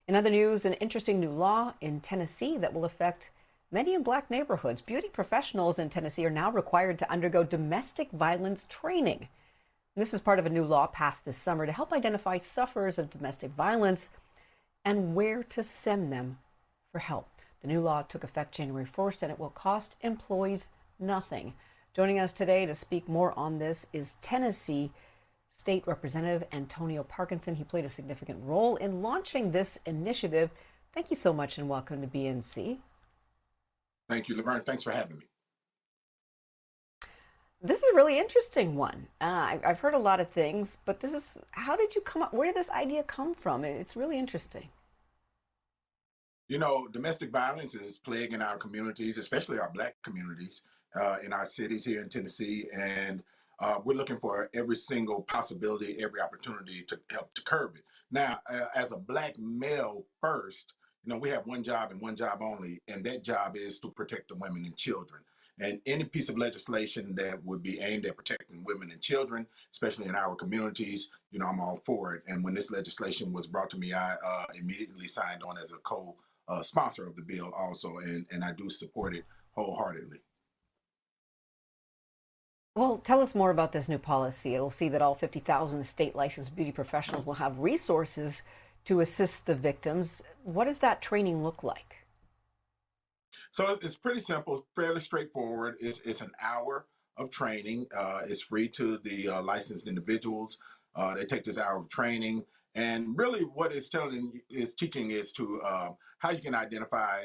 In other news, an interesting new law in Tennessee that will affect many in black neighborhoods. Beauty professionals in Tennessee are now required to undergo domestic violence training. This is part of a new law passed this summer to help identify sufferers of domestic violence and where to send them for help. The new law took effect January 1st, and it will cost employees nothing. Joining us today to speak more on this is Tennessee State Representative Antonio Parkinson. He played a significant role in launching this initiative. Thank you so much and welcome to BNC. Thank you, Laverne. Thanks for having me. This is a really interesting one. I've heard a lot of things, but how did you come up? Where did this idea come from? It's really interesting. You know, domestic violence is plaguing our communities, especially our black communities in our cities here in Tennessee. And we're looking for every single possibility, every opportunity to help to curb it. Now, as a black male first, you know, we have one job and one job only, and that job is to protect the women and children. And any piece of legislation that would be aimed at protecting women and children, especially in our communities, you know, I'm all for it. And when this legislation was brought to me, I immediately signed on as a co-sponsor of the bill also, and I do support it wholeheartedly. Well, tell us more about this new policy. It'll see that all 50,000 state licensed beauty professionals will have resources to assist the victims. What does that training look like? So it's pretty simple, fairly straightforward. It's an hour of training. It's free to the licensed individuals. They take this hour of training, and really, what it's teaching is to how you can identify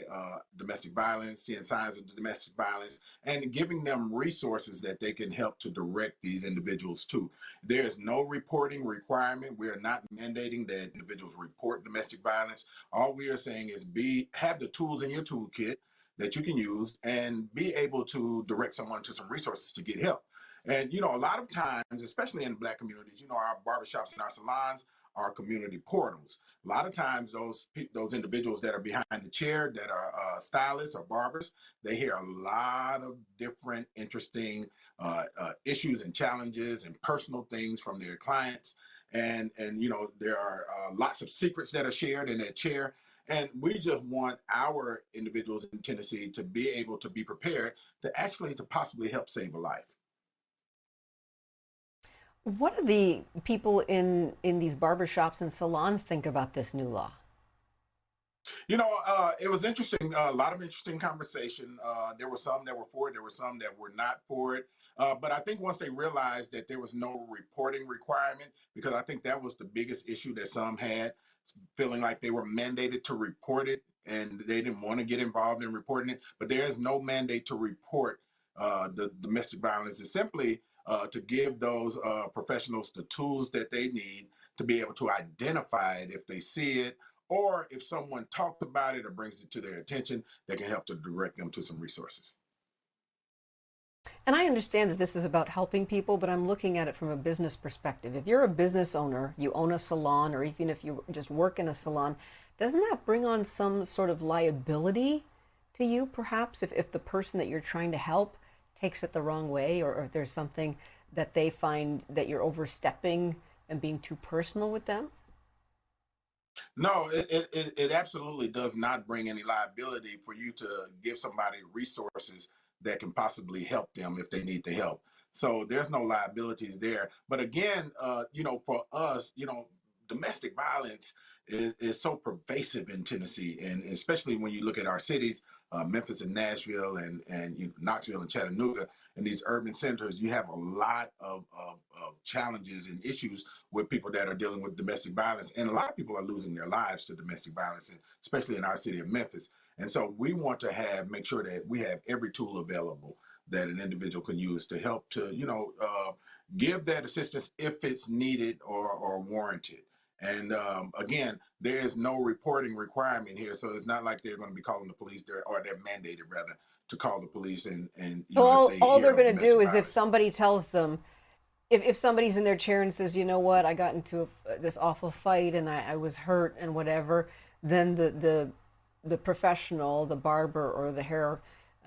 domestic violence, seeing signs of domestic violence, and giving them resources that they can help to direct these individuals to. There is no reporting requirement. We are not mandating that individuals report domestic violence. All we are saying is have the tools in your toolkit that you can use and be able to direct someone to some resources to get help. And, you know, a lot of times, especially in Black communities, you know, our barbershops and our salons are community portals. A lot of times those individuals that are behind the chair that are stylists or barbers, they hear a lot of different interesting issues and challenges and personal things from their clients. And you know, there are lots of secrets that are shared in that chair. And we just want our individuals in Tennessee to be able to be prepared to possibly help save a life. What do the people in these barbershops and salons think about this new law? You know, it was interesting, a lot of interesting conversation. There were some that were for it, there were some that were not for it. But I think once they realized that there was no reporting requirement, because I think that was the biggest issue that some had, feeling like they were mandated to report it and they didn't want to get involved in reporting it. But there is no mandate to report the domestic violence. It's simply to give those professionals the tools that they need to be able to identify it if they see it, or if someone talks about it or brings it to their attention, they can help to direct them to some resources. And I understand that this is about helping people, but I'm looking at it from a business perspective. If you're a business owner, you own a salon, or even if you just work in a salon, doesn't that bring on some sort of liability to you, perhaps, if the person that you're trying to help takes it the wrong way, or if there's something that they find that you're overstepping and being too personal with them? No, it absolutely does not bring any liability for you to give somebody resources that can possibly help them if they need the help. So there's no liabilities there. But again, you know, for us, you know, domestic violence is so pervasive in Tennessee, and especially when you look at our cities, Memphis and Nashville, and Knoxville and Chattanooga, and these urban centers, you have a lot of challenges and issues with people that are dealing with domestic violence, and a lot of people are losing their lives to domestic violence, and especially in our city of Memphis. And so we want to make sure that we have every tool available that an individual can use to help to, you know, give that assistance if it's needed or warranted. And again, there is no reporting requirement here, so it's not like they're going to be calling the police there, or they're mandated rather to call the police, and you So know, if all, they all hear they're of going to do domestic is if violence. somebody tells them, if somebody's in their chair and says, you know what, I got into this awful fight and I was hurt and whatever, then the professional, the barber or the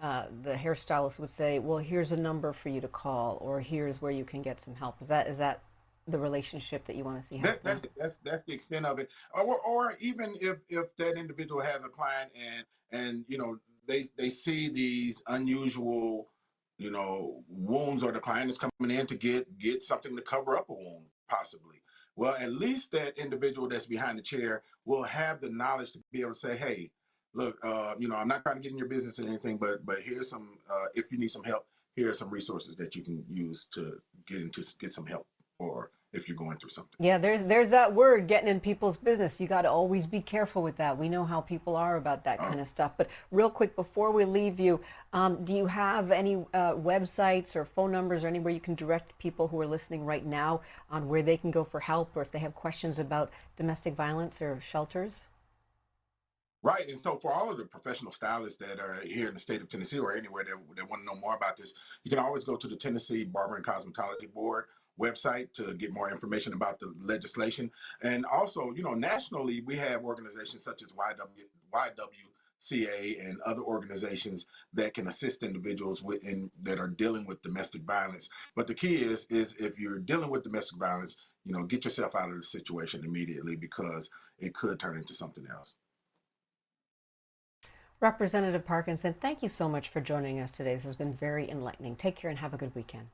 hairstylist would say, well, here's a number for you to call, or here's where you can get some help. Is that the relationship that you want to see That, happen. that's the extent of it. Or even if that individual has a client and they see these unusual wounds, or the client is coming in to get something to cover up a wound possibly. Well, at least that individual that's behind the chair will have the knowledge to be able to say, hey, look, I'm not trying to get in your business or anything, but here's some, if you need some help, here are some resources that you can use to get some help, or if you're going through something. Yeah, there's that word, getting in people's business. You got to always be careful with that. We know how people are about that Oh, kind of stuff. But real quick, before we leave you, do you have any websites or phone numbers or anywhere you can direct people who are listening right now on where they can go for help, or if they have questions about domestic violence or shelters? right. And so for all of the professional stylists that are here in the state of Tennessee or anywhere that want to know more about this, you can always go to the Tennessee Barber and Cosmetology Board website to get more information about the legislation. And also, nationally, we have organizations such as YWCA and other organizations that can assist individuals that are dealing with domestic violence. But the key is if you're dealing with domestic violence, get yourself out of the situation immediately, because it could turn into something else. Representative Parkinson, thank you so much for joining us today. This has been very enlightening. Take care and have a good weekend.